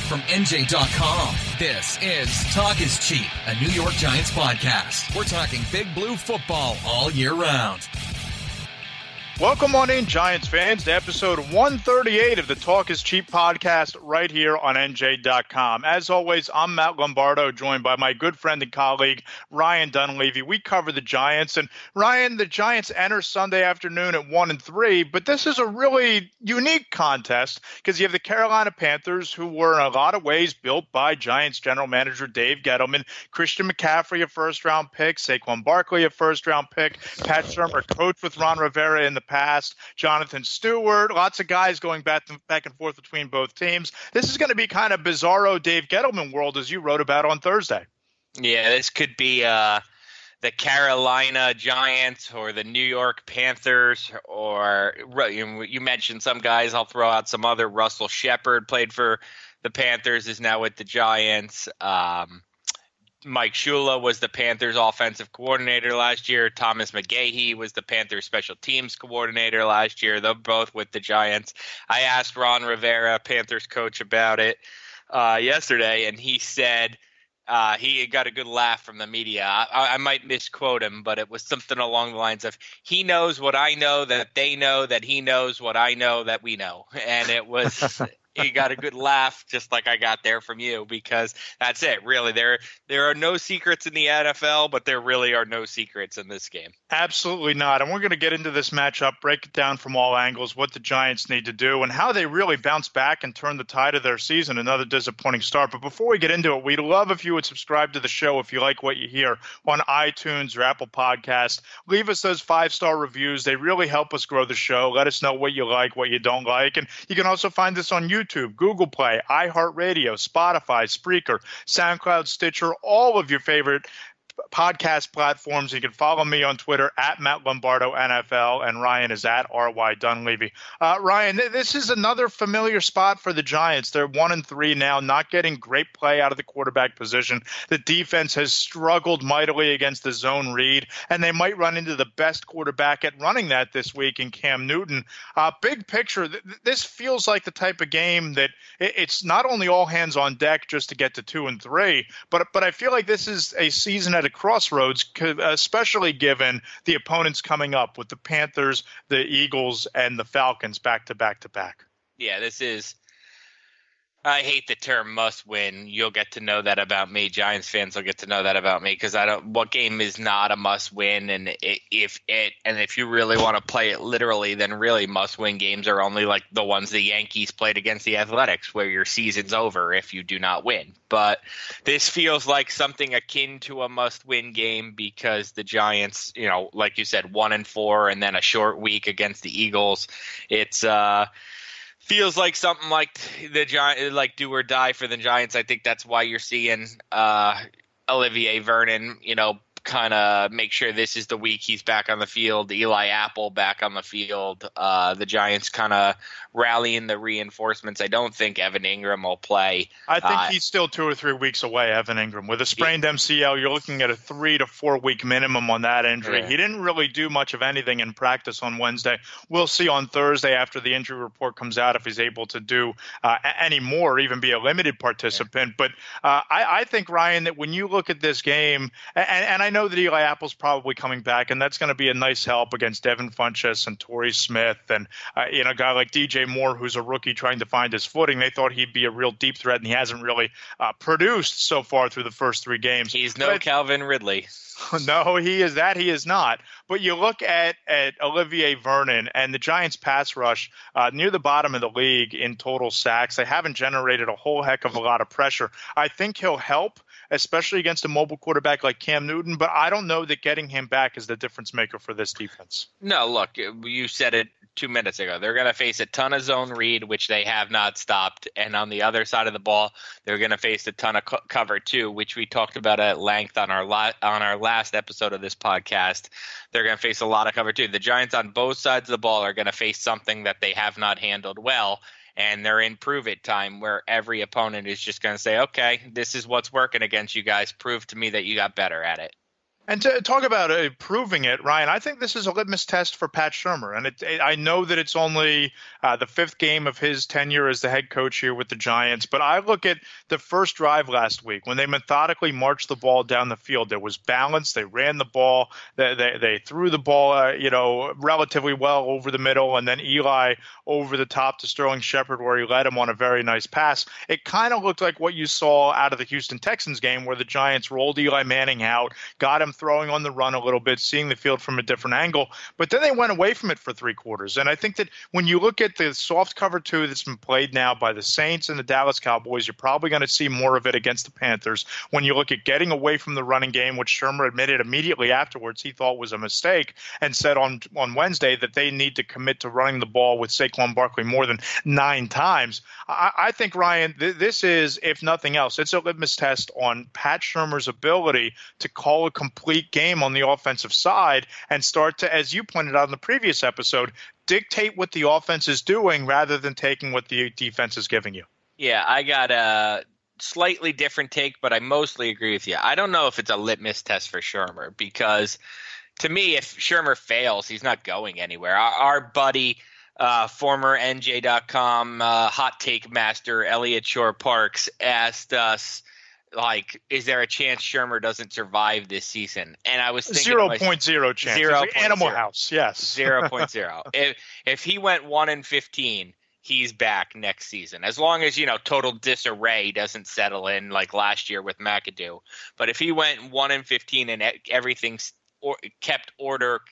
From NJ.com, this is Talk is Cheap, a New York Giants podcast. We're talking Big Blue football all year round. Welcome on in, Giants fans, to episode 138 of the Talk is Cheap podcast right here on NJ.com. As always, I'm Matt Lombardo, joined by my good friend and colleague, Ryan Dunleavy. We cover the Giants. And Ryan, the Giants enter Sunday afternoon at 1-3, but this is a really unique contest because you have the Carolina Panthers, who were in a lot of ways built by Giants general manager Dave Gettleman. Christian McCaffrey, a first-round pick. Saquon Barkley, a first-round pick. Pat Shurmur, coached with Ron Rivera in the past. Jonathan Stewart, lots of guys going back and forth between both teams. This is going to be kind of bizarro Dave Gettleman world, as you wrote about on Thursday. Yeah, this could be the Carolina Giants or the New York Panthers, or you mentioned some guys. I'll throw out some other. Russell Shepard played for the Panthers, is now with the Giants. Mike Shula was the Panthers offensive coordinator last year. Thomas McGahee was the Panthers special teams coordinator last year. They're both with the Giants. I asked Ron Rivera, Panthers coach, about it yesterday, and he said he got a good laugh from the media. I might misquote him, but it was something along the lines of, he knows what I know that they know that he knows what I know that we know. And it was – he got a good laugh, just like I got there from you, because that's it. Really, there are no secrets in the NFL, but there really are no secrets in this game. Absolutely not. And we're going to get into this matchup, break it down from all angles, what the Giants need to do, and how they really bounce back and turn the tide of their season. Another disappointing start. But before we get into it, we'd love if you would subscribe to the show if you like what you hear on iTunes or Apple Podcasts. Leave us those 5-star reviews. They really help us grow the show. Let us know what you like, what you don't like. And you can also find us on YouTube, Google Play, iHeartRadio, Spotify, Spreaker, SoundCloud, Stitcher, all of your favorite podcast platforms. You can follow me on Twitter at Matt Lombardo NFL, and Ryan is at RY Dunleavy. Ryan, this is another familiar spot for the Giants. They're 1-3 now, not getting great play out of the quarterback position. The defense has struggled mightily against the zone read, and they might run into the best quarterback at running that this week in Cam Newton. Big picture, this feels like the type of game that it's not only all hands on deck just to get to 2-3, but I feel like this is a season at a crossroads, especially given the opponents coming up with the Panthers, the Eagles, and the Falcons back to back to back. Yeah, this is – I hate the term must win. You'll get to know that about me. Giants fans will get to know that about me, because what game is not a must win? And if you really want to play it literally, then really must win games are only like the ones the Yankees played against the Athletics, where your season's over if you do not win. But this feels like something akin to a must win game, because the Giants, like you said, 1-4 and then a short week against the Eagles. It's feels like something like the Giants, like do or die for the Giants. I think that's why you're seeing Olivier Vernon, kind of make sure this is the week he's back on the field. Eli Apple back on the field. The Giants kind of rallying the reinforcements. I don't think Evan Ingram will play. I think he's still 2 or 3 weeks away, Evan Ingram. With a sprained MCL, you're looking at a 3 to 4 week minimum on that injury. Yeah. He didn't really do much of anything in practice on Wednesday. We'll see on Thursday after the injury report comes out if he's able to do any more, even be a limited participant. Yeah. But I think, Ryan, that when you look at this game, and I know that Eli Apple's probably coming back, and that's going to be a nice help against Devin Funchess and Torrey Smith and a guy like DJ Moore, who's a rookie trying to find his footing. They thought he'd be a real deep threat, and he hasn't really produced so far through the first 3 games. He's no Calvin Ridley. No, he is not. But you look at Olivier Vernon and the Giants' pass rush near the bottom of the league in total sacks. They haven't generated a whole heck of a lot of pressure. I think he'll help, especially against a mobile quarterback like Cam Newton, but I don't know that getting him back is the difference maker for this defense. No, look, you said it 2 minutes ago. They're going to face a ton of zone read, which they have not stopped. And on the other side of the ball, they're going to face a ton of cover too, which we talked about at length on our last episode of this podcast. They're going to face a lot of cover too. The Giants on both sides of the ball are going to face something that they have not handled well. And they're in prove it time, where every opponent is just going to say, okay, this is what's working against you guys. Prove to me that you got better at it. And to talk about proving it, Ryan, I think this is a litmus test for Pat Shurmur. And I know that it's only the fifth game of his tenure as the head coach here with the Giants, but I look at the first drive last week when they methodically marched the ball down the field. There was balance. They ran the ball. They threw the ball, relatively well over the middle, and then Eli over the top to Sterling Shepard, where he led him on a very nice pass. It kind of looked like what you saw out of the Houston Texans game, where the Giants rolled Eli Manning out, got him throwing on the run a little bit, seeing the field from a different angle. But then they went away from it for three quarters. And I think that when you look at the soft cover two that's been played now by the Saints and the Dallas Cowboys, you're probably going to see more of it against the Panthers. When you look at getting away from the running game, which Shurmur admitted immediately afterwards he thought was a mistake, and said on Wednesday that they need to commit to running the ball with Saquon Barkley more than 9 times. I think, Ryan, this is, if nothing else, it's a litmus test on Pat Shurmur's ability to call a complete game on the offensive side and start to, as you pointed out in the previous episode, dictate what the offense is doing rather than taking what the defense is giving you. Yeah, I got a slightly different take, but I mostly agree with you. I don't know if it's a litmus test for Shurmur, because to me, if Shurmur fails, he's not going anywhere. Our buddy, former NJ.com hot take master Elliot Shore Parks asked us, like, is there a chance Shurmur doesn't survive this season? And I was thinking 0.0 chance. 0. Like Animal House, yes. 0.0. If he went 1-15, he's back next season. As long as, total disarray doesn't settle in like last year with McAdoo. But if he went 1-15 and everything kept order,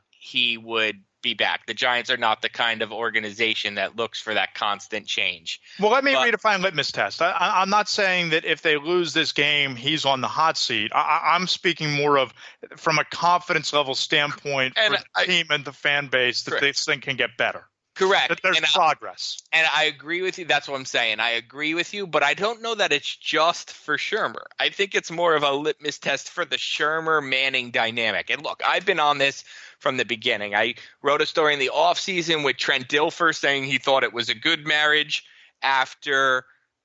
he would be back. The Giants are not the kind of organization that looks for that constant change. Well, let me redefine litmus test. I'm not saying that if they lose this game, he's on the hot seat. I'm speaking more of from a confidence level standpoint for the team and the fan base that this thing can get better. Correct. That there's progress. And I agree with you. That's what I'm saying. I agree with you, but I don't know that it's just for Shurmur. I think it's more of a litmus test for the Shurmur-Manning dynamic. And look, I've been on this from the beginning. I wrote a story in the offseason with Trent Dilfer saying he thought it was a good marriage after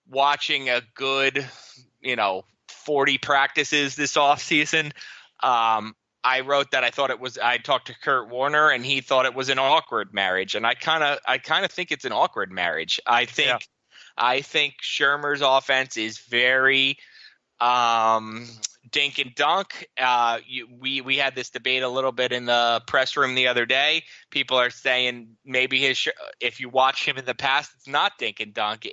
watching a good, 40 practices this offseason. I wrote that I talked to Kurt Warner and he thought it was an awkward marriage. And I kind of think it's an awkward marriage. I think Shurmur's offense is very dink and dunk. We had this debate a little bit in the press room the other day. People are saying maybe if you watch him in the past, it's not dink and dunk.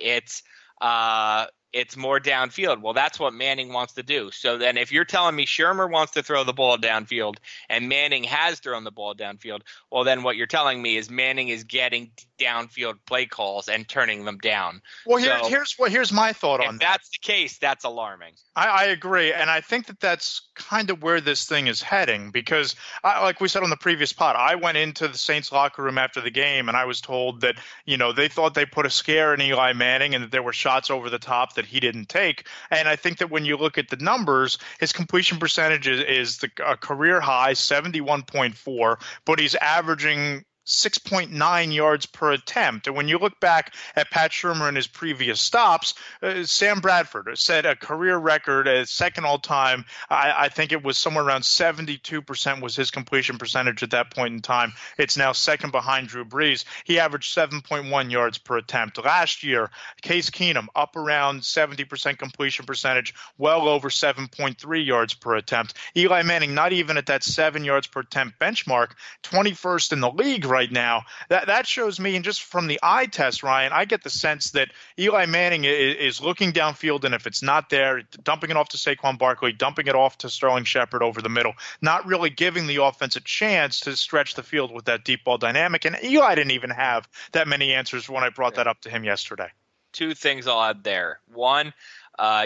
It's more downfield. Well, that's what Manning wants to do. So then if you're telling me Shurmur wants to throw the ball downfield and Manning has thrown the ball downfield, well, then what you're telling me is Manning is getting downfield play calls and turning them down. Well, here's my thought on that. If that's the case, that's alarming. I agree. And I think that's kind of where this thing is heading because, like we said on the previous pod, I went into the Saints locker room after the game and I was told that, they thought they put a scare in Eli Manning and that there were shots over the top that he didn't take. And I think that when you look at the numbers, his completion percentage is a career high, 71.4, but he's averaging 6.9 yards per attempt. And when you look back at Pat Shurmur and his previous stops, Sam Bradford set a career record as second all time. I think it was somewhere around 72% was his completion percentage at that point in time. It's now second behind Drew Brees. He averaged 7.1 yards per attempt. Last year, Case Keenum up around 70% completion percentage, well over 7.3 yards per attempt. Eli Manning not even at that 7 yards per attempt benchmark, 21st in the league right now. That shows me, and just from the eye test, Ryan, I get the sense that Eli Manning is looking downfield, and if it's not there, dumping it off to Saquon Barkley, dumping it off to Sterling Shepard over the middle, not really giving the offense a chance to stretch the field with that deep ball dynamic. And Eli didn't even have that many answers when I brought that up to him yesterday. Two things I'll add there. One,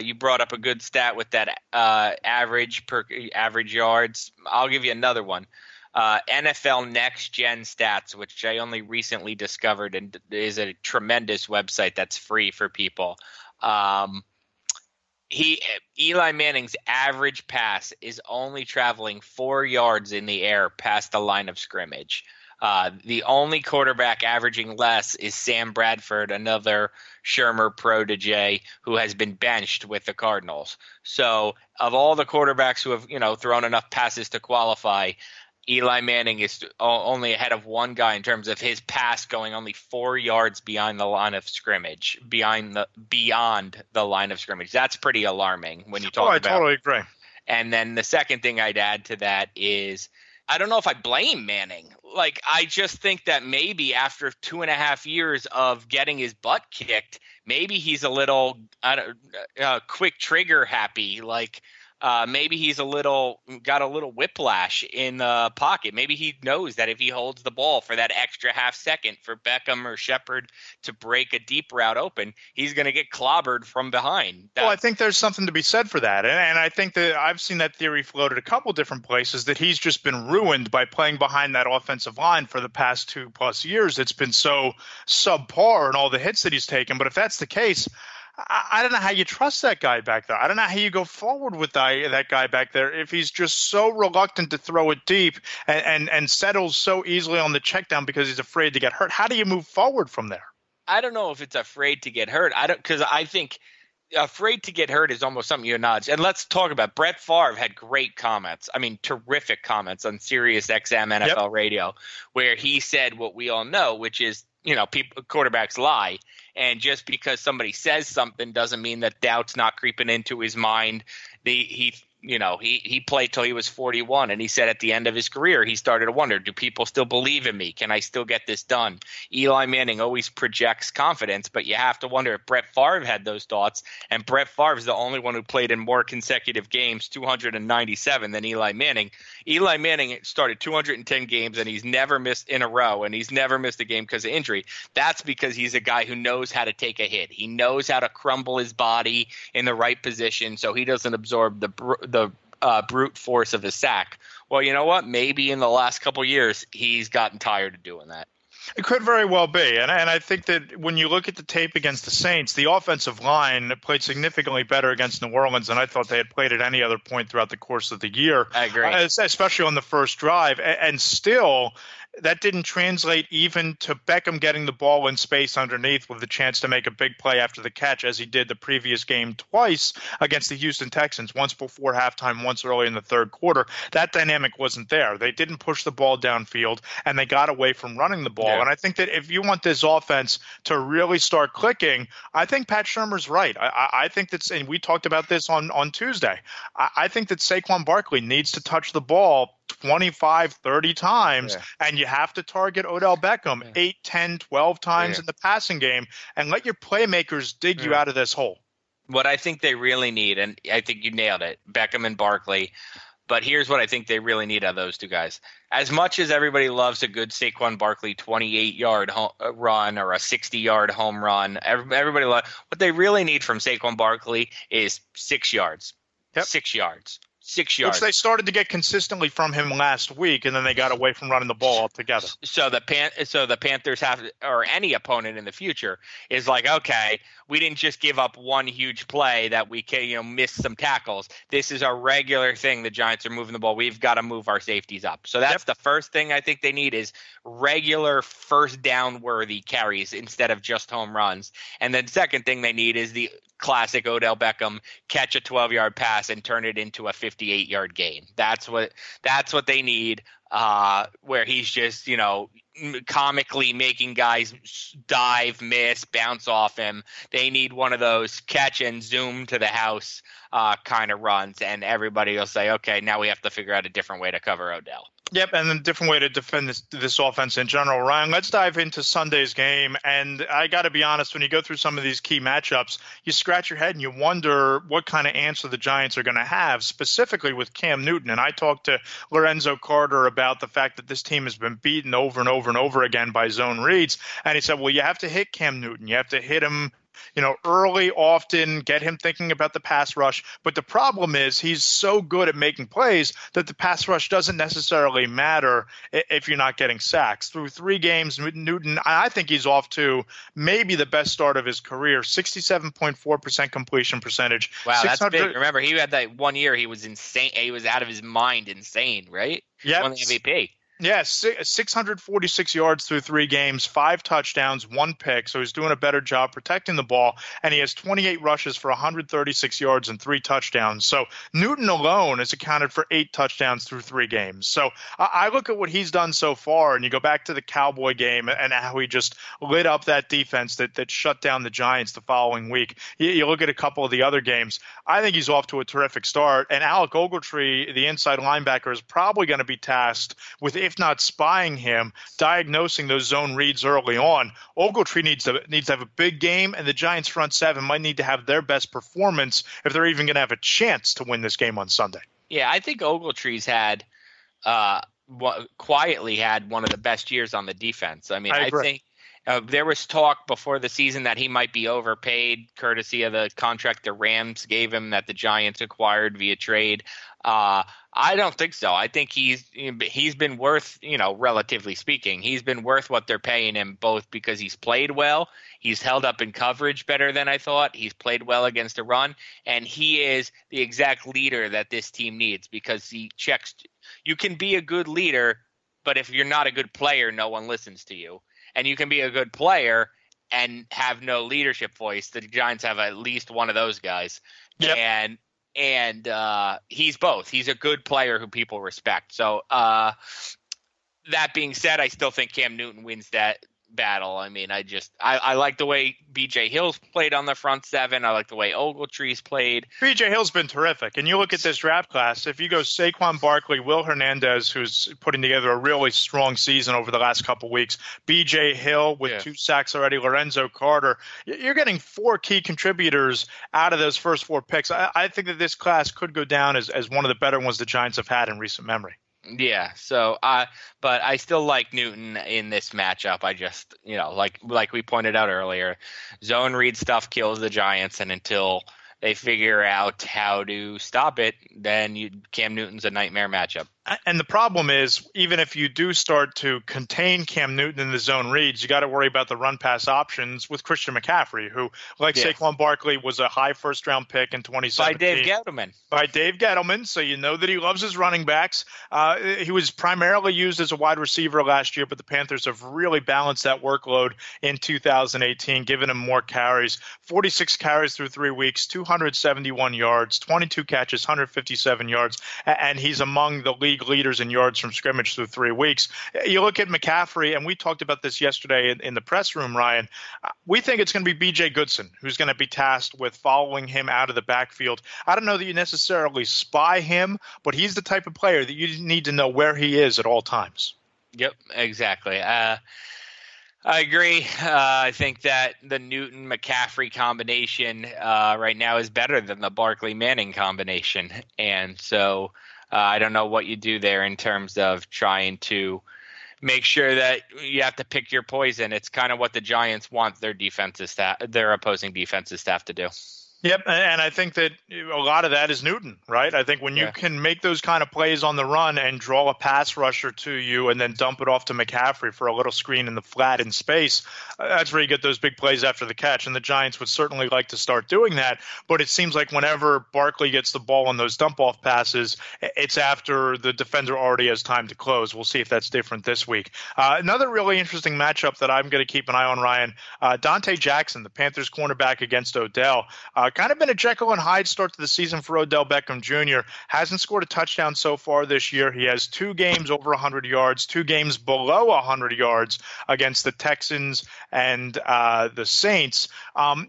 you brought up a good stat with that average yards. I'll give you another one. NFL Next Gen Stats, which I only recently discovered and is a tremendous website that's free for people. Eli Manning's average pass is only traveling 4 yards in the air past the line of scrimmage. The only quarterback averaging less is Sam Bradford, another Shermer protege who has been benched with the Cardinals. So of all the quarterbacks who have, thrown enough passes to qualify, Eli Manning is only ahead of one guy in terms of his pass going only 4 yards beyond the line of scrimmage, beyond the line of scrimmage. That's pretty alarming when you talk about. I totally agree. And then the second thing I'd add to that is, I don't know if I blame Manning. Like, I just think that maybe after 2.5 years of getting his butt kicked, maybe he's a little quick trigger happy. Like, maybe he's got a little whiplash in the pocket. Maybe he knows that if he holds the ball for that extra half second for Beckham or Shepard to break a deep route open, he's going to get clobbered from behind. Well, I think there's something to be said for that. And I think that I've seen that theory floated a couple different places, that he's just been ruined by playing behind that offensive line for the past 2+ years. It's been so subpar and all the hits that he's taken. But if that's the case, I don't know how you trust that guy back there. I don't know how you go forward with that guy back there if he's just so reluctant to throw it deep and settles so easily on the check down because he's afraid to get hurt. How do you move forward from there? I don't know if it's afraid to get hurt. Because I think afraid to get hurt is almost something you acknowledge. And let's talk about Brett Favre had great comments. I mean, terrific comments on Sirius XM NFL radio, where he said what we all know, which is, quarterbacks lie. And just because somebody says something doesn't mean that doubt's not creeping into his mind. He played till he was 41, and he said at the end of his career he started to wonder, do people still believe in me? Can I still get this done? Eli Manning always projects confidence, but you have to wonder if Brett Favre had those thoughts, and Brett Favre is the only one who played in more consecutive games, 297, than Eli Manning. Eli Manning started 210 games, and he's never missed in a row, and he's never missed a game because of injury. That's because he's a guy who knows how to take a hit. He knows how to crumble his body in the right position so he doesn't absorb the brute force of his sack. Well, you know what? Maybe in the last couple years he's gotten tired of doing that. It could very well be. And I think that when you look at the tape against the Saints, the offensive line played significantly better against New Orleans than I thought they had played at any other point throughout the course of the year. I agree. Especially on the first drive. And still, that didn't translate even to Beckham getting the ball in space underneath with the chance to make a big play after the catch, as he did the previous game twice against the Houston Texans, once before halftime, once early in the third quarter. That dynamic wasn't there. They didn't push the ball downfield, and they got away from running the ball. Yeah. And I think that if you want this offense to really start clicking, I think Pat Shurmur's right. I think that's, and we talked about this on Tuesday, I think that Saquon Barkley needs to touch the ball 25, 30 times, and you have to target Odell Beckham 8, 10, 12 times in the passing game and let your playmakers dig you out of this hole. What I think they really need, and I think you nailed it, Beckham and Barkley, but here's what I think they really need out of those two guys. As much as everybody loves a good Saquon Barkley 28-yard run or a 60-yard home run, everybody loves, what they really need from Saquon Barkley is 6 yards. 6 yards. 6 yards. Which they started to get consistently from him last week, and then they got away from running the ball altogether. So the Panthers have, or any opponent in the future, is like, okay, we didn't just give up one huge play that we can, miss some tackles. This is a regular thing. The Giants are moving the ball. We've got to move our safeties up. So that's the first thing I think they need is regular first down worthy carries instead of just home runs. And then second thing they need is the classic Odell Beckham catch a 12-yard pass and turn it into a 58-yard gain. That's what they need, where he's just, comically making guys dive, miss, bounce off him. They need one of those catch and zoom to the house kind of runs, and everybody will say, okay, now we have to figure out a different way to cover Odell. Yep, and a different way to defend this offense in general. Ryan, let's dive into Sunday's game. And I got to be honest, when you go through some of these key matchups, you scratch your head and you wonder what kind of answer the Giants are going to have, specifically with Cam Newton. And I talked to Lorenzo Carter about the fact that this team has been beaten over and over and over again by zone reads. And he said, well, you have to hit Cam Newton. You have to hit him early, often, get him thinking about the pass rush. But the problem is he's so good at making plays that the pass rush doesn't necessarily matter if you're not getting sacks. Through 3 games, Newton, I think he's off to maybe the best start of his career, 67.4% completion percentage. Wow, that's big. Remember, he had that 1 year he was insane. He was out of his mind insane, right? Yeah. He won the MVP. Yeah, 646 yards through 3 games, 5 touchdowns, 1 pick. So he's doing a better job protecting the ball. And he has 28 rushes for 136 yards and 3 touchdowns. So Newton alone has accounted for 8 touchdowns through 3 games. So I look at what he's done so far, and you go back to the Cowboy game and how he just lit up that defense that shut down the Giants the following week. You look at a couple of the other games. I think he's off to a terrific start. And Alec Ogletree, the inside linebacker, is probably going to be tasked with, if not spying him, diagnosing those zone reads early on. Ogletree needs to have a big game, and the Giants front seven might need to have their best performance if they're even going to have a chance to win this game on Sunday. Yeah, I think Ogletree's had quietly had one of the best years on the defense. I mean, I think there was talk before the season that he might be overpaid, courtesy of the contract the Rams gave him that the Giants acquired via trade. I don't think so. I think he's been worth, relatively speaking, he's been worth what they're paying him, both because he's played well, he's held up in coverage better than I thought, he's played well against a run, and he is the exact leader that this team needs, because he checks. You can be a good leader, but if you're not a good player, no one listens to you. And you can be a good player and have no leadership voice. The Giants have at least one of those guys. Yep. And he's both. He's a good player who people respect. So that being said, I still think Cam Newton wins that battle. I mean, I like the way B.J. Hill's played on the front seven. I like the way Ogletree's played. B.J. Hill's been terrific. And you look at this draft class, if you go Saquon Barkley, Will Hernandez, who's putting together a really strong season over the last couple of weeks, B.J. Hill with 2 sacks already, Lorenzo Carter, you're getting 4 key contributors out of those first 4 picks. I think that this class could go down as one of the better ones the Giants have had in recent memory. Yeah, so but I still like Newton in this matchup. I just, like we pointed out earlier, zone read stuff kills the Giants, and until they figure out how to stop it, then Cam Newton's a nightmare matchup. And the problem is, even if you do start to contain Cam Newton in the zone reads, you got to worry about the run-pass options with Christian McCaffrey, who, like Saquon Barkley, was a high first-round pick in 2017. By Dave Gettleman. By Dave Gettleman, so you know that he loves his running backs. He was primarily used as a wide receiver last year, but the Panthers have really balanced that workload in 2018, giving him more carries. 46 carries through 3 weeks, 271 yards, 22 catches, 157 yards, and he's among the league leaders in yards from scrimmage through 3 weeks. You look at McCaffrey, and we talked about this yesterday in the press room, Ryan. We think it's going to be B.J. Goodson who's going to be tasked with following him out of the backfield. I don't know that you necessarily spy him, but he's the type of player that you need to know where he is at all times. Yep, exactly. I agree. I think that the Newton-McCaffrey combination right now is better than the Barkley-Manning combination. And so I don't know what you do there in terms of trying to make sure that you have to pick your poison. It's kind of what the Giants want their opposing defensive staff to do. Yep, and I think that a lot of that is Newton, right? I think when you can make those kind of plays on the run and draw a pass rusher to you and then dump it off to McCaffrey for a little screen in the flat in space, that's where you get those big plays after the catch. And the Giants would certainly like to start doing that. But it seems like whenever Barkley gets the ball on those dump-off passes, it's after the defender already has time to close. We'll see if that's different this week. Another really interesting matchup that I'm going to keep an eye on, Ryan, Dante Jackson, the Panthers cornerback against Odell. Kind of been a Jekyll and Hyde start to the season for Odell Beckham Jr. Hasn't scored a touchdown so far this year. He has 2 games over 100 yards, 2 games below 100 yards against the Texans and the Saints.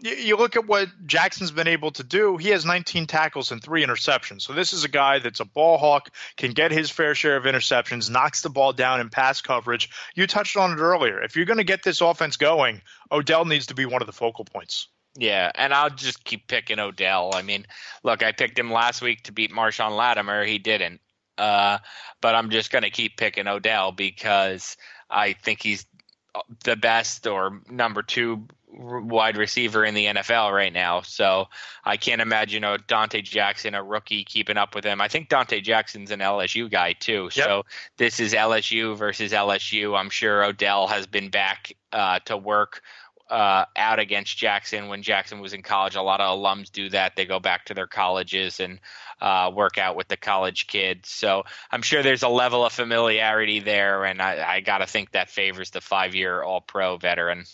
You look at what Jackson's been able to do. He has 19 tackles and 3 interceptions. So this is a guy that's a ball hawk, can get his fair share of interceptions, knocks the ball down in pass coverage. You touched on it earlier. If you're going to get this offense going, Odell needs to be one of the focal points. Yeah, and I'll just keep picking Odell. I mean, look, I picked him last week to beat Marshawn Lattimore. He didn't. But I'm just going to keep picking Odell because I think he's the best or number 2 wide receiver in the NFL right now. So I can't imagine Dante Jackson, a rookie, keeping up with him. I think Dante Jackson's an LSU guy too. Yep. So this is LSU versus LSU. I'm sure Odell has been back to work out against Jackson when Jackson was in college. A lot of alums do that. They go back to their colleges and work out with the college kids. So I'm sure there's a level of familiarity there, and I got to think that favors the 5-year All-Pro veteran.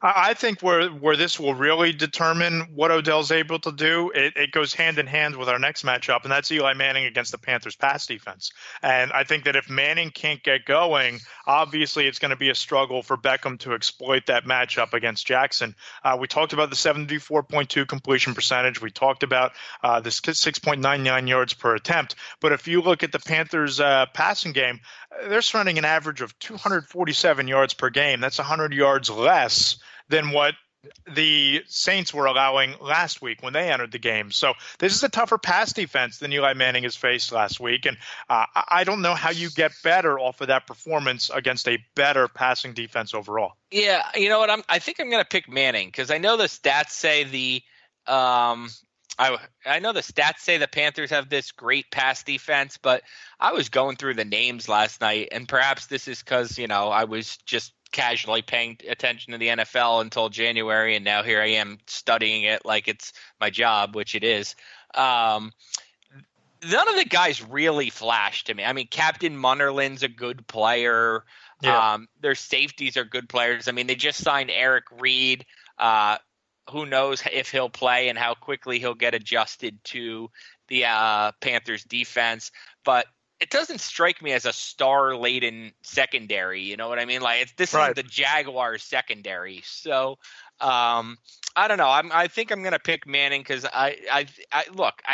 I think where this will really determine what Odell's able to do, it goes hand in hand with our next matchup, and that's Eli Manning against the Panthers pass defense. And I think that if Manning can't get going, obviously it's going to be a struggle for Beckham to exploit that matchup against Jackson. We talked about the 74.2 completion percentage. We talked about the 6.99 yards per attempt. But if you look at the Panthers passing game, they're running an average of 247 yards per game. That's 100 yards less than what the Saints were allowing last week when they entered the game. So this is a tougher pass defense than Eli Manning has faced last week. And I don't know how you get better off of that performance against a better passing defense overall. Yeah, you know what? I think I'm going to pick Manning because I know the stats say I know the stats say the Panthers have this great pass defense, but I was going through the names last night, and perhaps this is because, I was just casually paying attention to the NFL until January, and now here I am studying it like it's my job, which it is. None of the guys really flashed to me. I mean, Captain Munnerlin's a good player. Yeah. Their safeties are good players. I mean, they just signed Eric Reed. Who knows if he'll play and how quickly he'll get adjusted to the Panthers defense. But it doesn't strike me as a star-laden secondary. You know what I mean? Like this is the Jaguars secondary. So I don't know. I think I'm going to pick Manning because I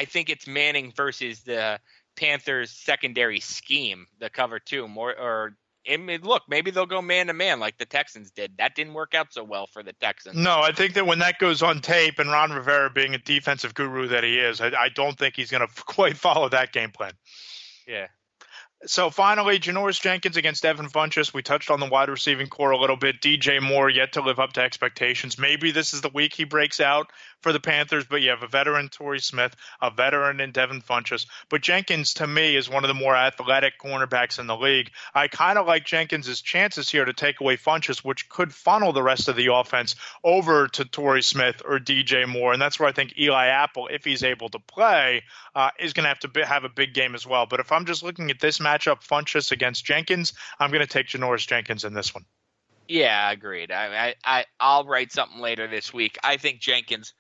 think it's Manning versus the Panthers secondary scheme, the cover two look, maybe they'll go man-to-man like the Texans did. That didn't work out so well for the Texans. No, I think that when that goes on tape, and Ron Rivera being a defensive guru that he is, I don't think he's going to quite follow that game plan. Yeah. So finally, Janoris Jenkins against Devin Funchess. We touched on the wide receiving core a little bit. DJ Moore yet to live up to expectations. Maybe this is the week he breaks out for the Panthers, but you have a veteran Torrey Smith, a veteran in Devin Funchess. But Jenkins, to me, is one of the more athletic cornerbacks in the league. I kind of like Jenkins' chances here to take away Funchess, which could funnel the rest of the offense over to Torrey Smith or DJ Moore. And that's where I think Eli Apple, if he's able to play, is going to have a big game as well. But if I'm just looking at this matchup, Funchess against Jenkins, I'm going to take Janoris Jenkins in this one. Yeah, agreed. I'll write something later this week. I think Jenkins,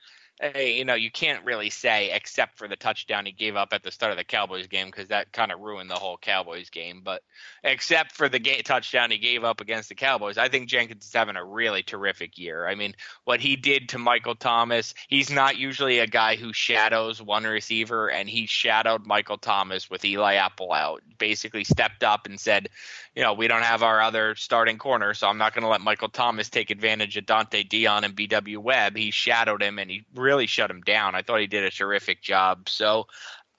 you can't really say except for the touchdown he gave up at the start of the Cowboys game because that kind of ruined the whole Cowboys game. But except for the touchdown he gave up against the Cowboys, I think Jenkins is having a really terrific year. I mean, what he did to Michael Thomas, he's not usually a guy who shadows one receiver, and he shadowed Michael Thomas with Eli Apple out. Basically stepped up and said, we don't have our other starting corner, so I'm not going to let Michael Thomas take advantage of Dante Dion and B.W. Webb. He shadowed him, and he really shut him down. I thought he did a terrific job. So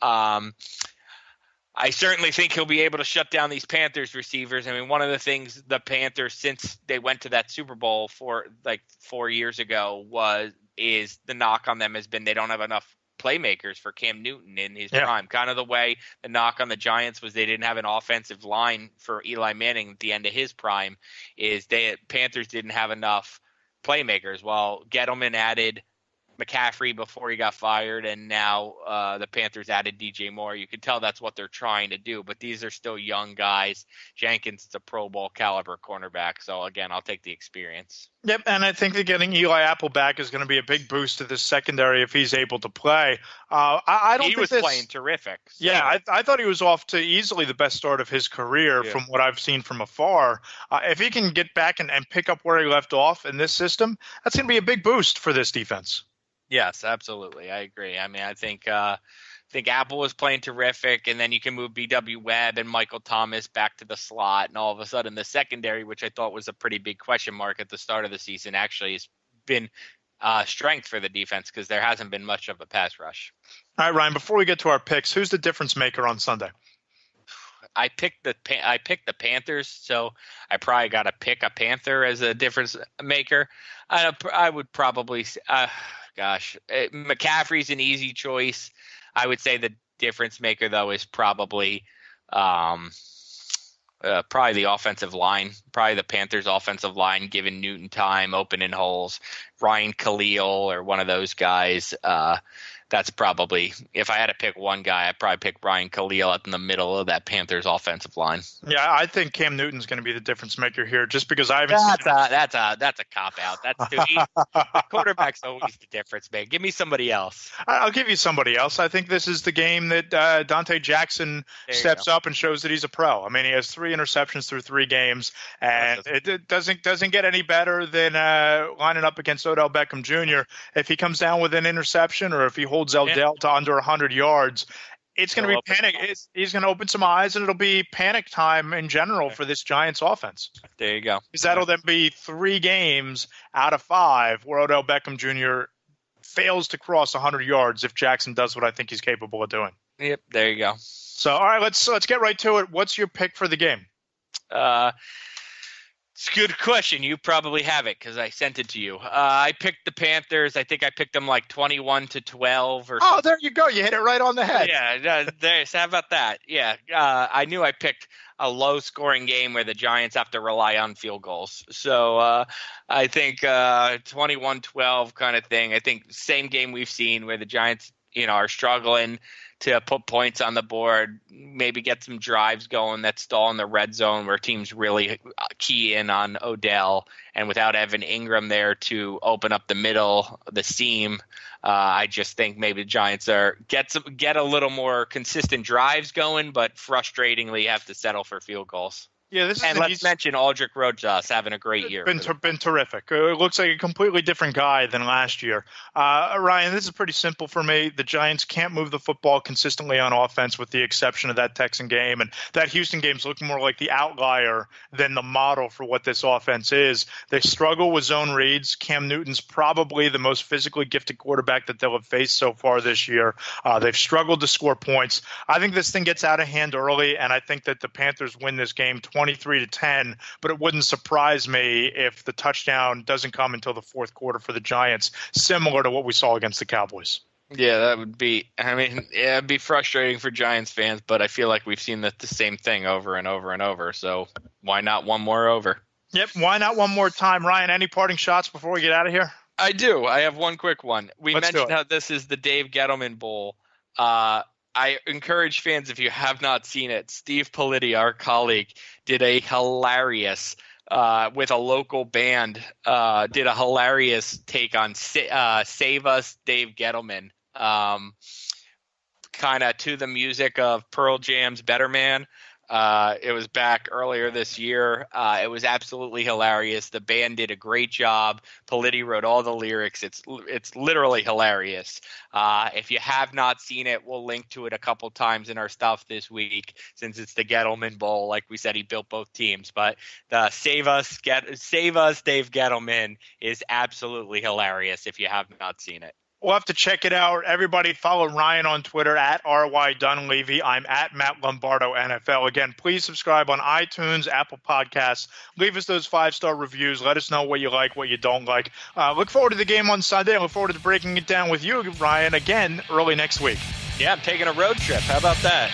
I certainly think he'll be able to shut down these Panthers receivers. I mean, one of the things the Panthers, since they went to that Super Bowl 4 years ago, is the knock on them has been they don't have enough playmakers for Cam Newton in his prime. Kind of the way the knock on the Giants was they didn't have an offensive line for Eli Manning at the end of his prime, is Panthers didn't have enough playmakers. Well, Gettleman added McCaffrey before he got fired, and now the Panthers added DJ Moore. You can tell that's what they're trying to do, but these are still young guys. Jenkins is a Pro Bowl caliber cornerback, so again, I'll take the experience. Yep, and I think that getting Eli Apple back is going to be a big boost to this secondary if he's able to play. He was playing terrific. So. Yeah, I thought he was off to easily the best start of his career from what I've seen from afar. If he can get back and pick up where he left off in this system, that's going to be a big boost for this defense. Yes, absolutely. I agree. I mean, I think Apple was playing terrific, and then you can move B.W. Webb and Michael Thomas back to the slot, and all of a sudden the secondary, which I thought was a pretty big question mark at the start of the season, actually has been strength for the defense because there hasn't been much of a pass rush. All right, Ryan, before we get to our picks, who's the difference maker on Sunday? I picked the Panthers, so I probably got to pick a Panther as a difference maker. I would probably McCaffrey's an easy choice. I would say the difference maker, though, is probably probably the offensive line, probably the Panthers offensive line, giving Newton time, opening holes. Ryan Khalil or one of those guys. That's probably, if I had to pick one guy, I'd probably pick Ryan Khalil up in the middle of that Panthers offensive line. Yeah, I think Cam Newton's going to be the difference maker here, just because I haven't. That's a cop out. That's too easy. The quarterback's always the difference, man. Give me somebody else. I'll give you somebody else. I think this is the game that Dante Jackson steps up and shows that he's a pro. I mean, he has 3 interceptions through 3 games, and it doesn't get any better than lining up against Odell Beckham Jr. If he comes down with an interception, or if he holds Odell to under 100 yards, it's going to be panic. He's going to open some eyes, and it'll be panic time in general for this Giants offense. There you go. Because that'll then be 3 games out of 5 where Odell Beckham Jr. fails to cross 100 yards if Jackson does what I think he's capable of doing. Yep, there you go. So, all right, let's get right to it. What's your pick for the game? It's a good question. You probably have it because I sent it to you. I picked the Panthers. I think I picked them like 21-12 or. Oh, there you go. You hit it right on the head. Yeah, how about that? Yeah, I knew I picked a low-scoring game where the Giants have to rely on field goals. So I think 21-12 kind of thing. I think same game we've seen where the Giants, are struggling to put points on the board, maybe get some drives going that stall in the red zone where teams really key in on Odell, and without Evan Ingram there to open up the middle, the seam, I just think maybe the Giants get a little more consistent drives going, but frustratingly have to settle for field goals. Yeah, let's mention Aldrick Rhodes having a great year. Been terrific. It looks like a completely different guy than last year. Ryan, this is pretty simple for me. The Giants can't move the football consistently on offense with the exception of that Texan game. And that Houston game's looking more like the outlier than the model for what this offense is. They struggle with zone reads. Cam Newton's probably the most physically gifted quarterback that they'll have faced so far this year. They've struggled to score points. I think this thing gets out of hand early, and I think that the Panthers win this game 23-10, but it wouldn't surprise me if the touchdown doesn't come until the fourth quarter for the Giants, similar to what we saw against the Cowboys. Yeah, that would be – it'd be frustrating for Giants fans, but I feel like we've seen the same thing over and over and over, so why not one more over? Yep, why not one more time? Ryan, any parting shots before we get out of here? I do. I have one quick one. Let's mentioned how this is the Dave Gettleman Bowl. I encourage fans, if you have not seen it, Steve Politi, our colleague, did a hilarious with a local band, did a hilarious take on Save Us, Dave Gettleman, kind of to the music of Pearl Jam's Better Man. It was back earlier this year. It was absolutely hilarious. The band did a great job. Politi wrote all the lyrics. It's literally hilarious. If you have not seen it, we'll link to it a couple times in our stuff this week since it's the Gettleman Bowl. Like we said, he built both teams. But the Save Us, Dave Gettleman is absolutely hilarious if you have not seen it. We'll have to check it out. Everybody follow Ryan on Twitter at RY Dunleavy. I'm at Matt Lombardo NFL. Again, please subscribe on iTunes, Apple Podcasts. Leave us those 5-star reviews. Let us know what you like, what you don't like. Look forward to the game on Sunday. I look forward to breaking it down with you, Ryan, again early next week. Yeah, I'm taking a road trip. How about that?